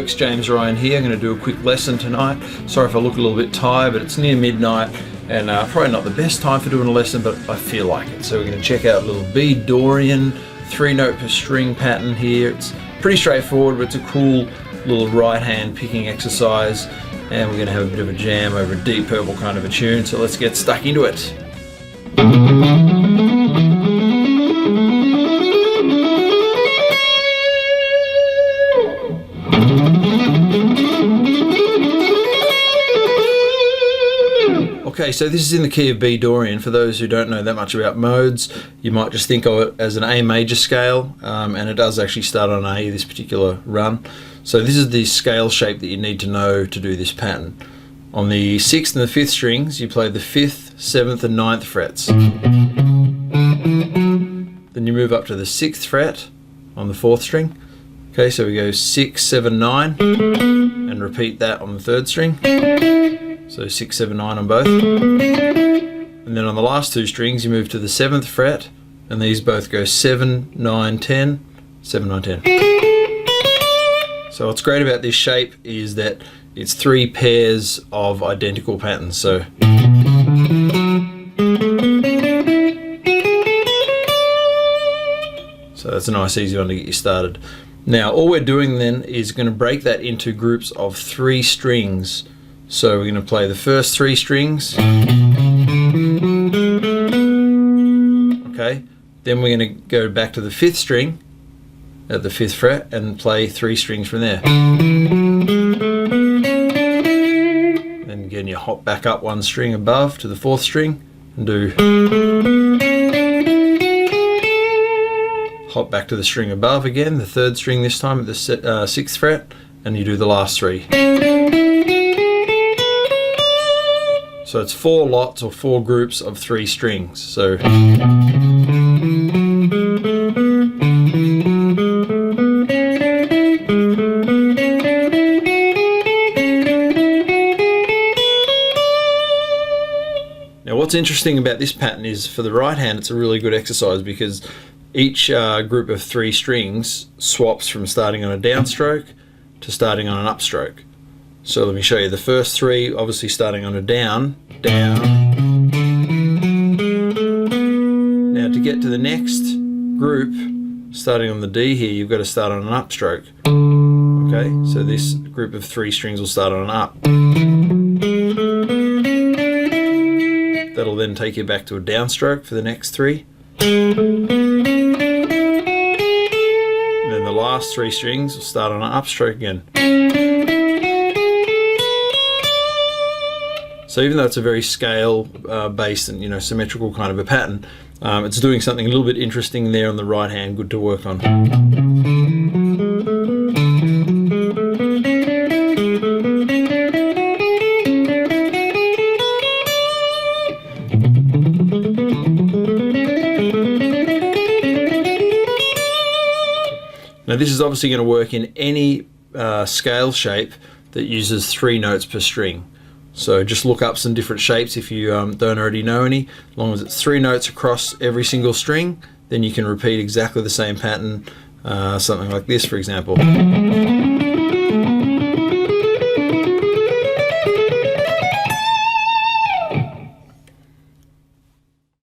folks, James Ryan here. I'm going to do a quick lesson tonight. Sorry if I look a little bit tired, but it's near midnight and probably not the best time for doing a lesson, but I feel like it. So we're going to check out a little B Dorian 3-note per string pattern here. It's pretty straightforward, but it's a cool little right hand picking exercise, and we're going to have a bit of a jam over a Deep Purple kind of a tune. So let's get stuck into it. Okay, so this is in the key of B Dorian. For those who don't know that much about modes, you might just think of it as an A major scale, and it does actually start on A, this particular run. So this is the scale shape that you need to know to do this pattern. On the 6th and the 5th strings, you play the 5th, 7th and 9th frets. Then you move up to the 6th fret on the 4th string. Okay, so we go 6, 7, 9, and repeat that on the 3rd string. So 6, 7, 9 on both. And then on the last 2 strings, you move to the 7th fret, and these both go 7, 9, 10, 7, 9, 10. So what's great about this shape is that it's 3 pairs of identical patterns. So that's a nice easy one to get you started. Now all we're doing then is going to break that into groups of 3 strings. So we're going to play the first 3 strings. Okay, then we're going to go back to the 5th string at the 5th fret and play 3 strings from there. Then again you hop back up 1 string above to the 4th string and do hop back to the string above again, the 3rd string this time at the 6th fret, and you do the last 3. So it's 4 lots or 4 groups of 3 strings. So now what's interesting about this pattern is for the right hand it's a really good exercise because each group of 3 strings swaps from starting on a downstroke to starting on an upstroke. So let me show you the first 3, obviously starting on a down, down. Now to get to the next group, starting on the D here, you've got to start on an upstroke. Okay, so this group of 3 strings will start on an up. That'll then take you back to a downstroke for the next 3. And then the last 3 strings will start on an upstroke again. So even though it's a very scale based and symmetrical kind of a pattern, it's doing something a little bit interesting there on the right hand, good to work on. Now this is obviously going to work in any scale shape that uses 3 notes per string. So just look up some different shapes if you don't already know any. As long as it's 3 notes across every single string, then you can repeat exactly the same pattern, something like this for example.